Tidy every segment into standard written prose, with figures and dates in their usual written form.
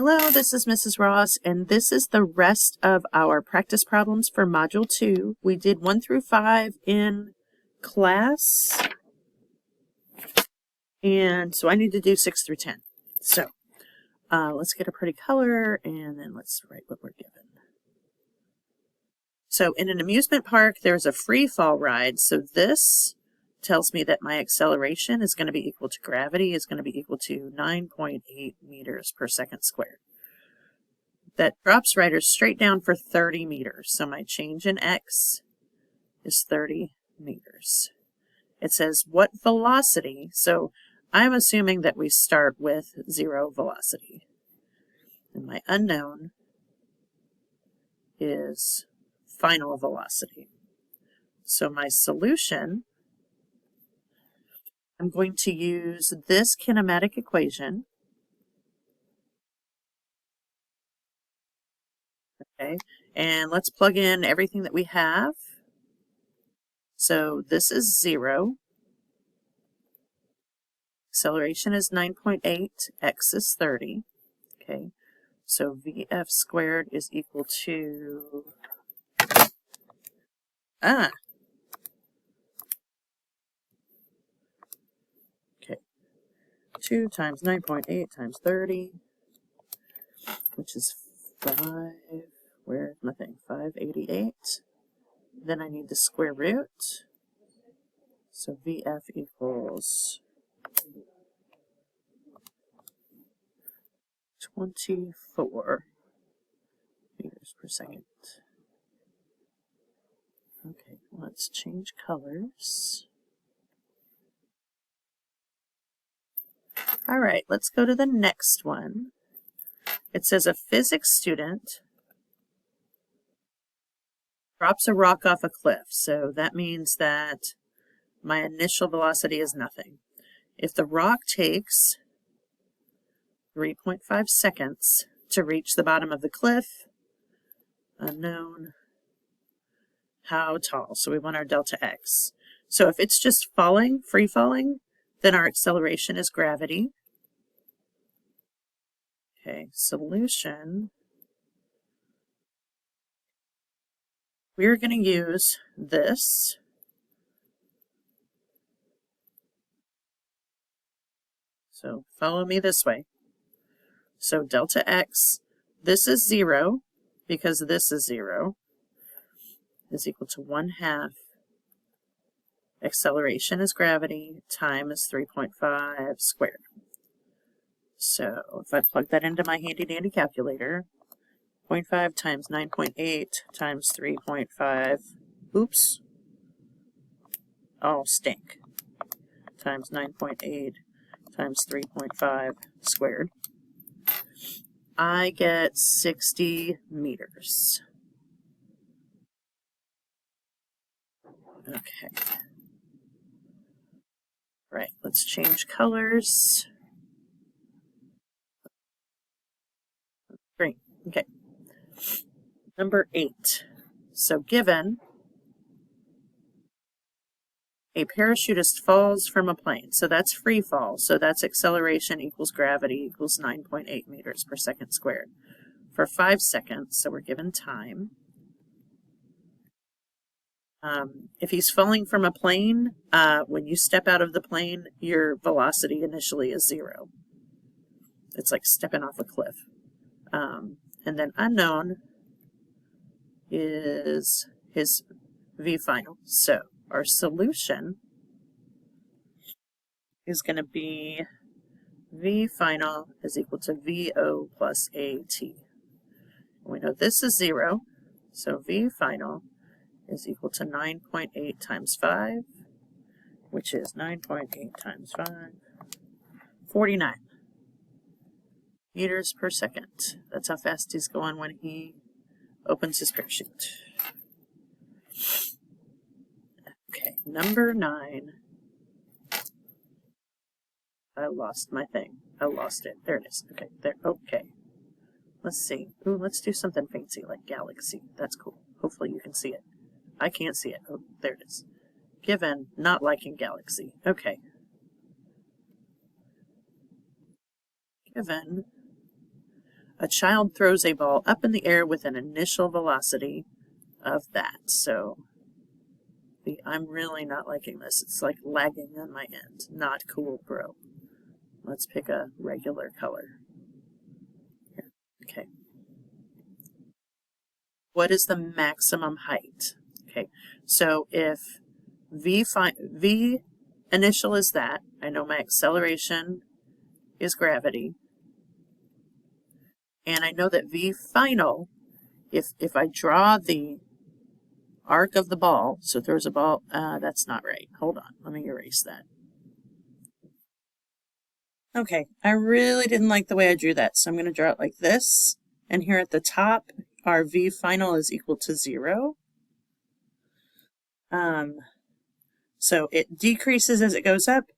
Hello, this is Mrs. Ross, and this is the rest of our practice problems for Module 2. We did 1 through 5 in class, and so I need to do 6 through 10. So let's get a pretty color, and then let's write what we're given. So in an amusement park, there's a free fall ride, so this tells me that my acceleration is going to be equal to gravity, is going to be equal to 9.8 meters per second squared. That drops riders straight down for 30 meters. So my change in x is 30 meters. It says what velocity, so I'm assuming that we start with 0 velocity. And my unknown is final velocity. So my solution, I'm going to use this kinematic equation. Okay, and let's plug in everything that we have. So this is 0. Acceleration is 9.8, x is 30. Okay, so VF squared is equal to, okay, 2 times 9.8 times 30, which is 5, where's my thing, 588. Then I need the square root, so VF equals 24 meters per second. Okay, let's change colors. All right, let's go to the next one. It says a physics student drops a rock off a cliff, so that means that my initial velocity is nothing. If the rock takes 3.5 seconds to reach the bottom of the cliff, unknown, how tall? So we want our delta x. So if it's just falling, free falling, then our acceleration is gravity. Okay, solution. We're going to use this. So follow me this way. So delta x, this is 0 because this is 0, is equal to 1/2. Acceleration is gravity, time is 3.5 squared. So if I plug that into my handy dandy calculator, 0.5 times 9.8 times 3.5, oops, oh stink, times 9.8 times 3.5 squared, I get 60 meters. Okay. Right, let's change colors. Green, okay. Number 8. So given a parachutist falls from a plane, so that's free fall, so that's acceleration equals gravity equals 9.8 meters per second squared for 5 seconds, so we're given time. If he's falling from a plane, when you step out of the plane, your velocity initially is 0. It's like stepping off a cliff. And then unknown is his V final. So our solution is going to be V final is equal to VO plus AT. We know this is 0, so V final is equal to 9.8 times 5, which is 9.8 times 5, 49 meters per second. That's how fast he's going when he opens his parachute. Okay, number 9. I lost my thing. I lost it. There it is. Okay, there. Okay. Let's see. Ooh, let's do something fancy like galaxy. That's cool. Hopefully you can see it. I can't see it. Oh, there it is. Given not liking galaxy. Okay. Given A child throws a ball up in the air with an initial velocity of that. So I'm really not liking this. It's like lagging on my end. Not cool, bro. Let's pick a regular color. Here. Okay. What is the maximum height? Okay, so if v initial is that, I know my acceleration is gravity, and I know that v final, if I draw the arc of the ball, so it throws a ball, that's not right. Hold on, let me erase that. Okay, I really didn't like the way I drew that, so I'm going to draw it like this, and here at the top, our v final is equal to 0. So it decreases as it goes up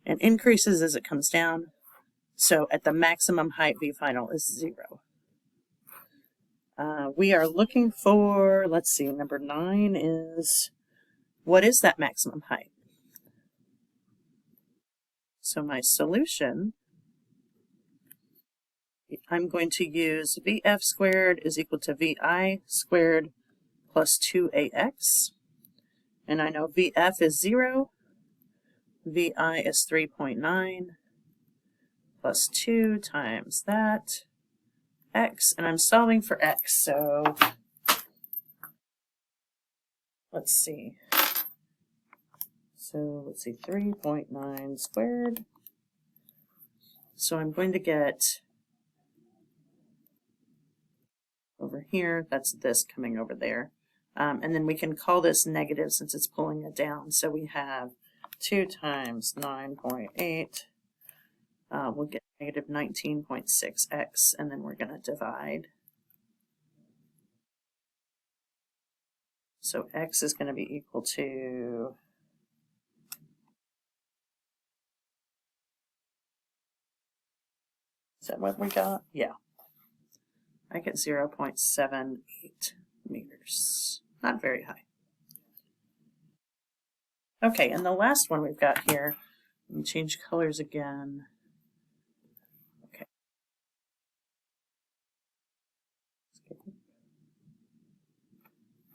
and increases as it comes down. So at the maximum height, v final is 0. We are looking for, let's see, number 9 is, what is that maximum height? So my solution, I'm going to use vf squared is equal to vi squared plus 2ax. And I know vf is 0, vi is 3.9 plus 2 times that, x, and I'm solving for x, so let's see. So let's see, 3.9 squared. So I'm going to get over here, that's this coming over there. And then we can call this negative since it's pulling it down. So we have 2 times 9.8. We'll get negative 19.6x, and then we're going to divide. So x is going to be equal to, is that what we got? Yeah. I get 0.78 meters. Not very high. Okay, and the last one we've got here, let me change colors again. Okay.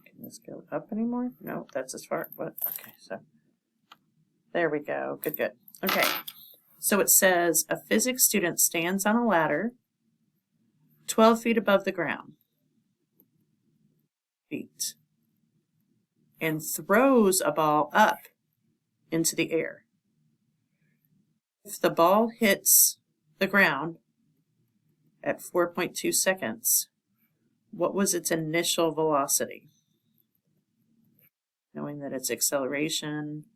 Can this go up anymore? No, that's as far. What? Okay, so there we go. Good, good. Okay, so it says a physics student stands on a ladder 12 feet above the ground. Feet. And throws a ball up into the air. If the ball hits the ground at 4.2 seconds, what was its initial velocity? Knowing that its acceleration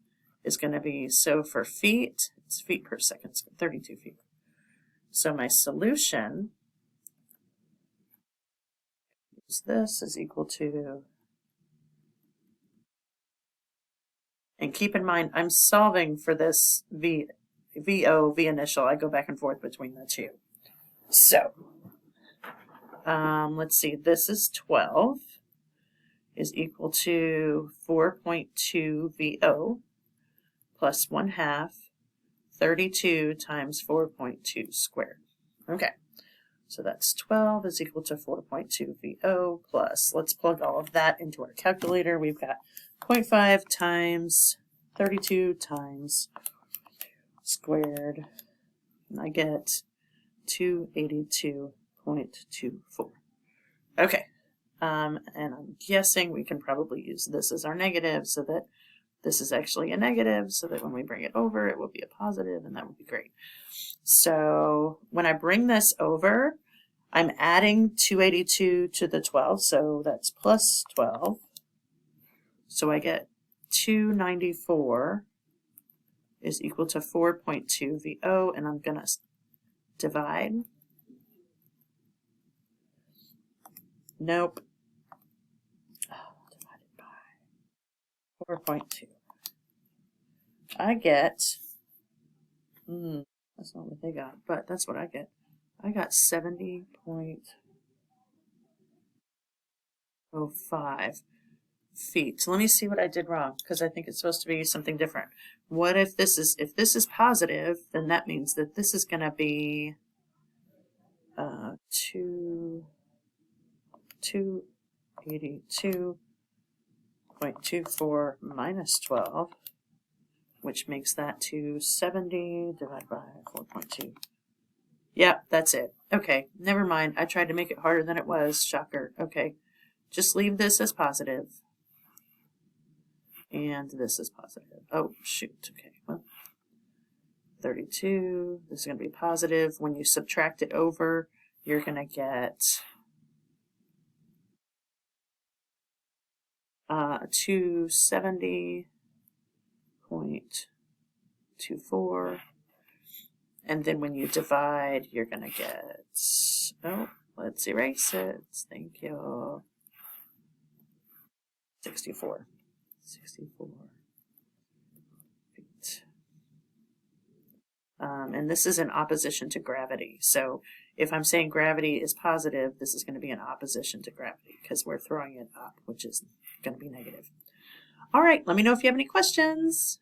is going to be, so for feet, it's feet per second, so 32 feet. So my solution is this is equal to, and keep in mind, I'm solving for this V initial. I go back and forth between the two. So, let's see, this is 12 is equal to 4.2 VO plus 1/2 32 times 4.2 squared. Okay, so that's 12 is equal to 4.2 VO plus, let's plug all of that into our calculator. We've got 0.5 times 32 times squared, and I get 282.24. Okay, and I'm guessing we can probably use this as our negative so that this is actually a negative, so that when we bring it over, it will be a positive, and that would be great. So when I bring this over, I'm adding 282 to the 12, so that's plus 12. So I get 294 is equal to 4.2 VO, and I'm going to divide. Nope. Divided by 4.2. I get, that's not what they got, but that's what I get. I got 70.05 feet. So let me see what I did wrong, because I think it's supposed to be something different. What if this is positive, then that means that this is going to be 282.24 minus 12, which makes that 270 divided by 4.2. Yep, that's it. Okay, never mind. I tried to make it harder than it was. Shocker. Okay, just leave this as positive. And this is positive. Oh, shoot. Okay, well, 32. This is going to be positive. When you subtract it over, you're going to get 270.24. And then when you divide, you're going to get, oh, let's erase it. Thank you. 64. 64 feet. And this is in opposition to gravity. So if I'm saying gravity is positive, this is going to be in opposition to gravity because we're throwing it up, which is going to be negative. All right, let me know if you have any questions.